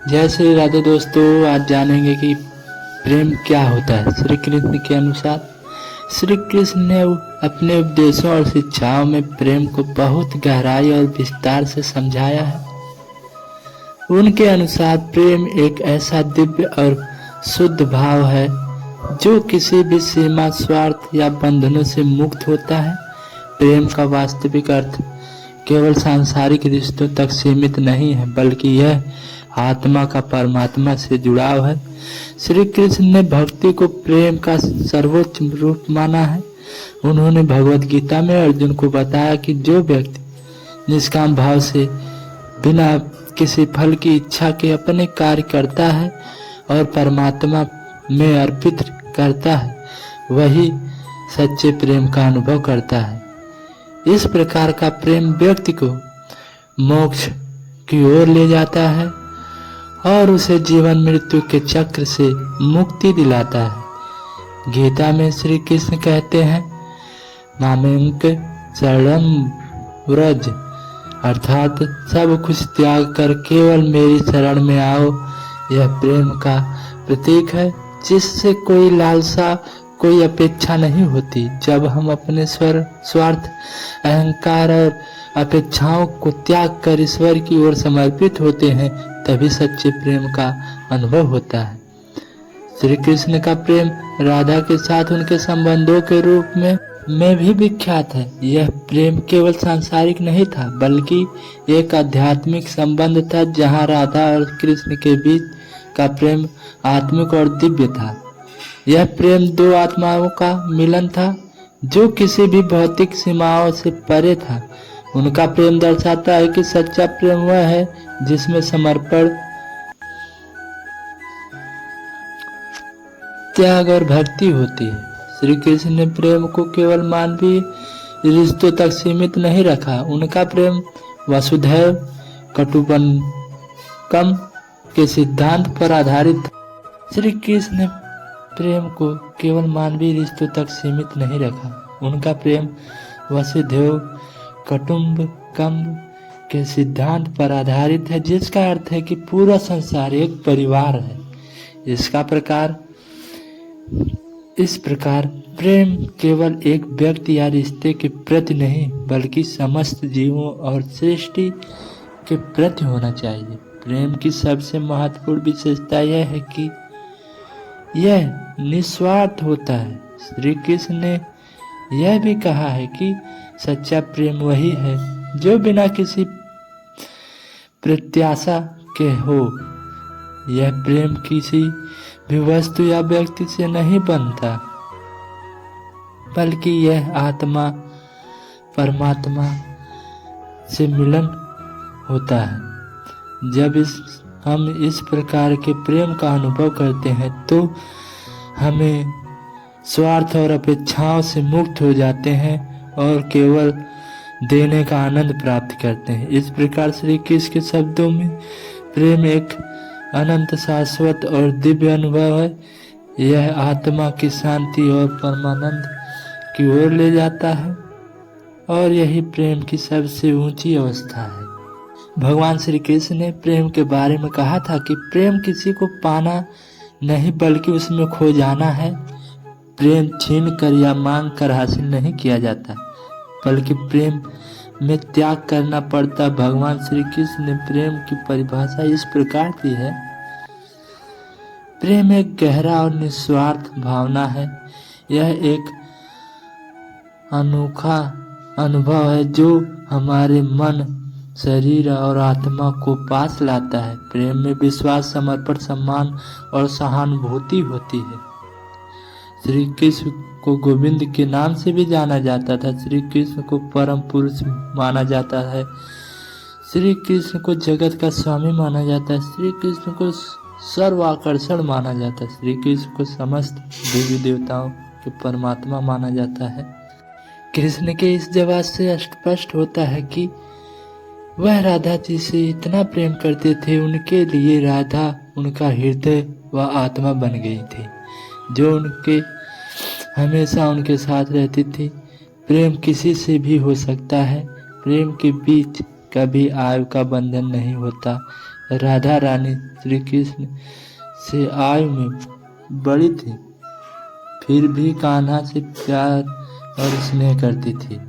जय श्री राधे दोस्तों, आज जानेंगे कि प्रेम क्या होता है। श्री कृष्ण के अनुसार श्री कृष्ण ने अपने उपदेशों और शिक्षाओं में प्रेम को बहुत गहराई और विस्तार से समझाया है। उनके अनुसार प्रेम एक ऐसा दिव्य और शुद्ध भाव है जो किसी भी सीमा, स्वार्थ या बंधनों से मुक्त होता है। प्रेम का वास्तविक अर्थ केवल सांसारिक रिश्तों तक सीमित नहीं है, बल्कि यह आत्मा का परमात्मा से जुड़ाव है। श्री कृष्ण ने भक्ति को प्रेम का सर्वोच्च रूप माना है। उन्होंने भगवद गीता में अर्जुन को बताया कि जो व्यक्ति निष्काम भाव से बिना किसी फल की इच्छा के अपने कार्य करता है और परमात्मा में अर्पित करता है, वही सच्चे प्रेम का अनुभव करता है। इस प्रकार का प्रेम व्यक्ति को मोक्ष की ओर ले जाता है और उसे जीवन मृत्यु के चक्र से मुक्ति दिलाता है। गीता में श्री कृष्ण कहते हैं, मामेंक शरणम व्रज, अर्थात सब कुछ त्याग कर केवल मेरी शरण में आओ। यह प्रेम का प्रतीक है जिससे कोई लालसा, कोई अपेक्षा नहीं होती। जब हम अपने स्वार्थ, अहंकार और अपेक्षाओं को त्याग कर ईश्वर की ओर समर्पित होते हैं, तभी सच्चे प्रेम का अनुभव होता है। श्री कृष्ण का प्रेम राधा के साथ उनके संबंधों के रूप में भी विख्यात है। यह प्रेम केवल सांसारिक नहीं था, बल्कि एक आध्यात्मिक संबंध था, जहां राधा और कृष्ण के बीच का प्रेम आत्मिक और दिव्य था। यह प्रेम दो आत्माओं का मिलन था जो किसी भी भौतिक सीमाओं से परे था। उनका प्रेम दर्शाता है कि सच्चा प्रेम वह है जिसमें समर्पण, त्याग और भक्ति होती है। श्री कृष्ण ने प्रेम को केवल मानवीय रिश्तों तक सीमित नहीं रखा। उनका प्रेम वसुधैव कुटुम्बकम के सिद्धांत पर आधारित था। श्री कृष्ण ने प्रेम को केवल मानवीय रिश्तों तक सीमित नहीं रखा। उनका प्रेम वसुधैव कुटुम्बकम के सिद्धांत पर आधारित है, जिसका अर्थ है कि पूरा संसार एक परिवार है। इस प्रकार प्रेम केवल एक व्यक्ति या रिश्ते के प्रति नहीं, बल्कि समस्त जीवों और सृष्टि के प्रति होना चाहिए। प्रेम की सबसे महत्वपूर्ण विशेषता यह है कि यह निस्वार्थ होता है। श्री कृष्ण ने यह भी कहा है कि सच्चा प्रेम वही है जो बिना किसी प्रत्याशा के हो। यह प्रेम किसी भी वस्तु या व्यक्ति से नहीं बनता, बल्कि यह आत्मा परमात्मा से मिलन होता है। जब हम इस प्रकार के प्रेम का अनुभव करते हैं तो हमें स्वार्थ और अपेक्षाओं से मुक्त हो जाते हैं और केवल देने का आनंद प्राप्त करते हैं। इस प्रकार श्री कृष्ण के शब्दों में प्रेम एक अनंत, शाश्वत और दिव्य अनुभव है। यह आत्मा की शांति और परमानंद की ओर ले जाता है और यही प्रेम की सबसे ऊंची अवस्था है। भगवान श्री कृष्ण ने प्रेम के बारे में कहा था कि प्रेम किसी को पाना नहीं, बल्कि उसमें खो जाना है। प्रेम छीन कर या मांग कर हासिल नहीं किया जाता, बल्कि प्रेम में त्याग करना पड़ता। भगवान श्री कृष्ण ने प्रेम की परिभाषा इस प्रकार दी है, प्रेम एक गहरा और निस्वार्थ भावना है। यह एक अनोखा अनुभव है जो हमारे मन, शरीर और आत्मा को पास लाता है। प्रेम में विश्वास, समर्पण, सम्मान और सहानुभूति होती है। श्री कृष्ण को गोविंद के नाम से भी जाना जाता था। श्री कृष्ण को परम पुरुष माना जाता है। श्री कृष्ण को जगत का स्वामी माना जाता है। श्री कृष्ण को सर्वाकर्षण माना जाता है। श्री कृष्ण को समस्त देवी देवताओं के परमात्मा माना जाता है। कृष्ण के इस जवाब से स्पष्ट होता है कि वह राधा जी से इतना प्रेम करते थे, उनके लिए राधा उनका हृदय व आत्मा बन गई थी, जो हमेशा उनके साथ रहती थी। प्रेम किसी से भी हो सकता है। प्रेम के बीच कभी आयु का बंधन नहीं होता। राधा रानी श्री कृष्ण से आयु में बड़ी थी, फिर भी कान्हा से प्यार और स्नेह करती थी।